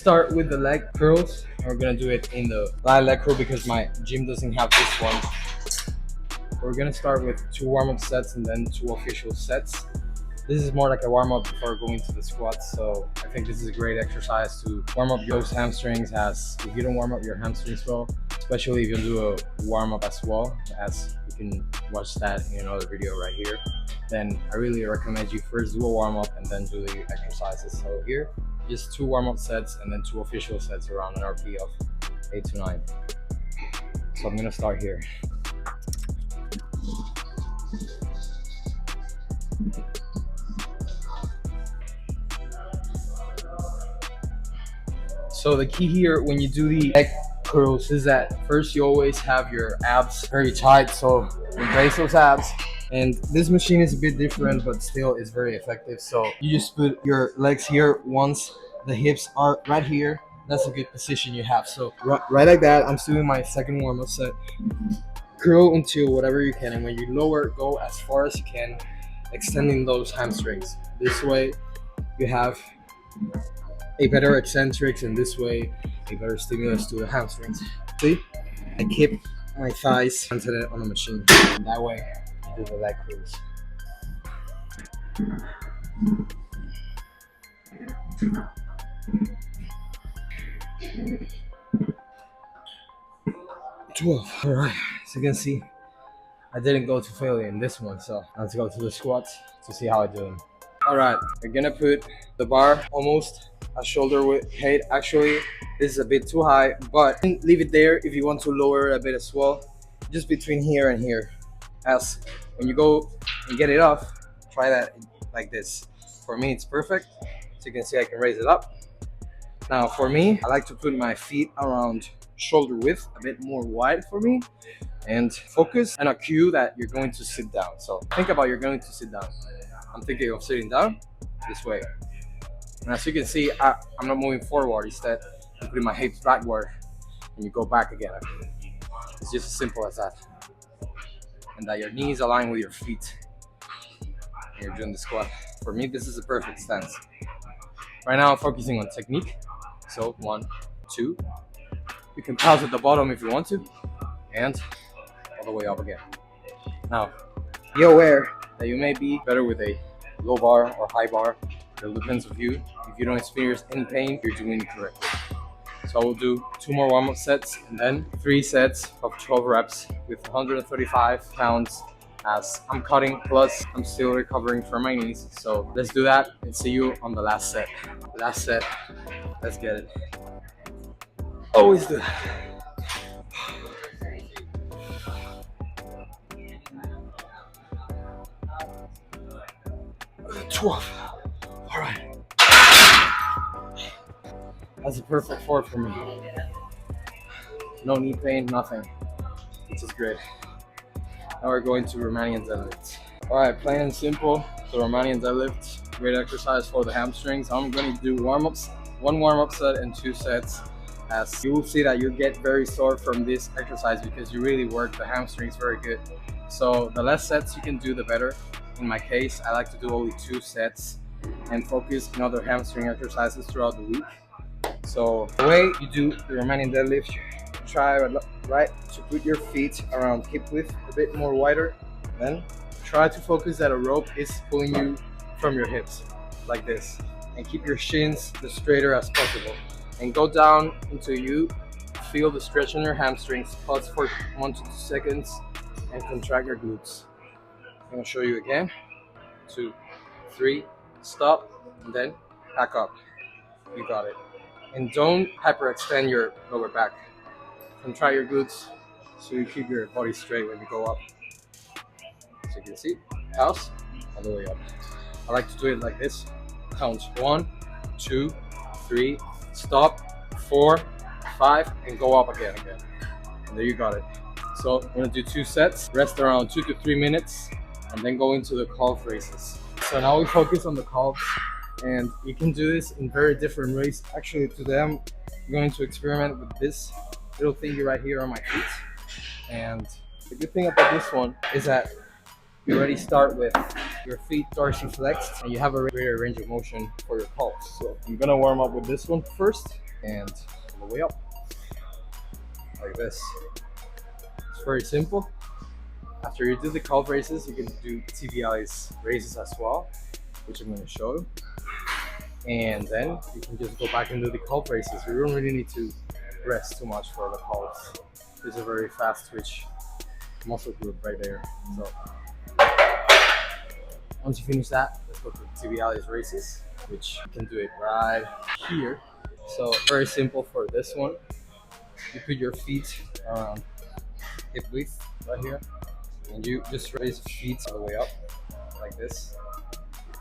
Start with the leg curls. We're gonna do it in the light leg curl because my gym doesn't have this one. We're gonna start with 2 warm-up sets and then 2 official sets. This is more like a warm-up before going to the squats, so I think this is a great exercise to warm up your hamstrings, as if you don't warm up your hamstrings well, especially if you do a warm-up as well, as you can watch that in another video right here, then I really recommend you first do a warm-up and then do the exercises. So here, just 2 warm-up sets and then 2 official sets around an RP of 8 to 9. So I'm gonna start here. So the key here when you do the leg curls is that first you always have your abs very tight, so embrace those abs. And this machine is a bit different, but still is very effective. So you just put your legs here once the hips are right here. That's a good position you have. So right like that, I'm doing my second warm-up set. Curl until whatever you can, and when you lower, go as far as you can, extending those hamstrings. This way you have a better eccentrics, and this way a better stimulus to the hamstrings. See, I keep my thighs planted on the machine, and that way I do the leg curls. All right, as you can see, I didn't go to failure in this one, so let's go to the squats to see how I do them. All right, we're gonna put the bar almost a shoulder width height. Actually, this is a bit too high, but leave it there if you want to lower it a bit as well, just between here and here. As when you go and get it off, try that like this. For me, it's perfect. So you can see I can raise it up. Now for me, I like to put my feet around shoulder width, a bit more wide for me, and focus on a cue that you're going to sit down. So think about you're going to sit down. I'm thinking of sitting down this way. And as you can see, I'm not moving forward. Instead, I'm putting my hips backward and you go back again. It's just as simple as that. And that your knees align with your feet when you're doing the squat. For me, this is a perfect stance. Right now, I'm focusing on technique. So 1, 2. You can pause at the bottom if you want to, and all the way up again. Now, be aware that you may be better with a low bar or high bar. It depends on you. If you don't experience any pain, you're doing it correctly. So I will do 2 more warm-up sets and then 3 sets of 12 reps with 135 pounds, as I'm cutting, plus I'm still recovering from my knees. So let's do that and see you on the last set. Last set, let's get it. Always do that. 12. All right. That's a perfect 4 for me. No knee pain, nothing. This is great. Now we're going to Romanian deadlift. All right, plain and simple. So Romanian deadlift, great exercise for the hamstrings. I'm going to do warm-ups, 1 warm-up set and 2 sets. As you will see that you get very sore from this exercise because you really work the hamstrings very good. So the less sets you can do, the better. In my case, I like to do only 2 sets and focus on other hamstring exercises throughout the week. So the way you do the Romanian deadlift, try to put your feet around hip width, a bit more wider. Then try to focus that a rope is pulling you from your hips like this, and keep your shins as straighter as possible. And go down until you feel the stretch in your hamstrings. Pause for 1 to 2 seconds and contract your glutes. I'm gonna show you again. 2, 3, stop, and then back up. You got it. And don't hyperextend your lower back. Contract your glutes so you keep your body straight when you go up. So you can see, pause, all the way up. I like to do it like this. Count 1, 2, 3, stop, 4, 5, and go up again. And there you got it. So I'm gonna do 2 sets, rest around 2 to 3 minutes, and then go into the calf raises. So now we focus on the calves, and you can do this in very different ways. Actually, today I'm going to experiment with this little thingy right here on my feet. And the good thing about this one is that you already start with your feet dorsiflexed and you have a greater range of motion for your calves. So I'm gonna warm up with this one first. and all the way up like this. It's very simple. After you do the calf raises, you can do TBI's raises as well, which I'm going to show you. And then you can just go back and do the calf raises. You don't really need to rest too much for the calves. There's a very fast twitch muscle group right there. So once you finish that, let's go to TBI's raises, which you can do it right here. So very simple for this one. You put your feet around hip width right here, and you just raise your feet all the way up like this,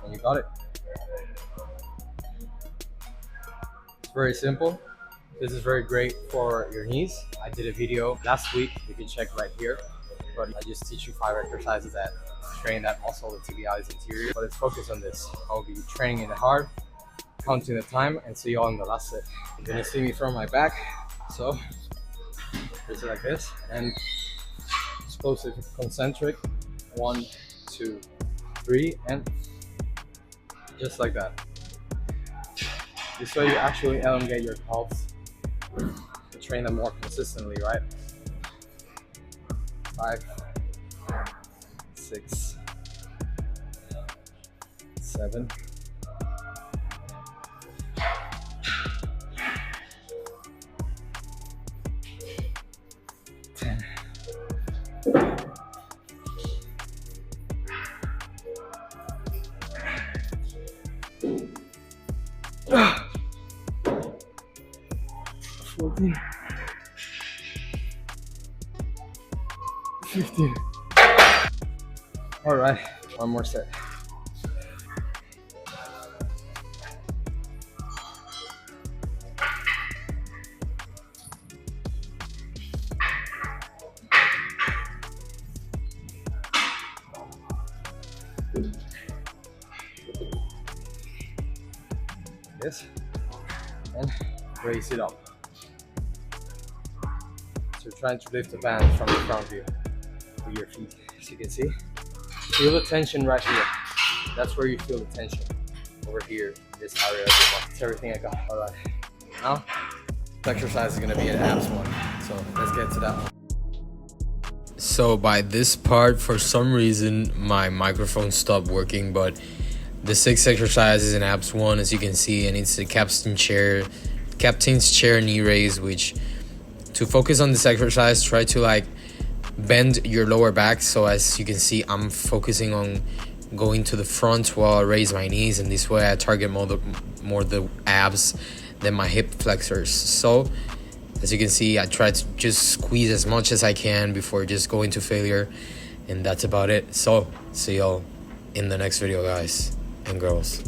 and you got it. It's very simple. This is very great for your knees. I did a video last week, you can check right here, but I just teach you 5 exercises that train that muscle, the TBI's anterior. But let's focus on this. I'll be training it hard, counting the time, and see you all in the last set. You're gonna see me from my back, so it's like this, and explosive concentric, 1, 2, 3, and just like that. This way you actually elongate your calves to train them more consistently, right? 5, 6, 7, 10, 14, 15. All right, one more set. This, and raise it up. So you're trying to lift the band from the front view with your feet. As you can see, feel the tension right here. That's where you feel the tension, over here, in this area of your butt. It's everything I got. All right, now this exercise is gonna be an abs one. So let's get to that one. So by this part, for some reason, my microphone stopped working, but the 6 exercises in abs 1, as you can see, and it's the captain's chair knee raise, which to focus on this exercise, try to like bend your lower back. So as you can see, I'm focusing on going to the front while I raise my knees, and this way I target more the abs than my hip flexors. So as you can see, I try to just squeeze as much as I can before just going to failure, and that's about it. So see y'all in the next video, guys and girls.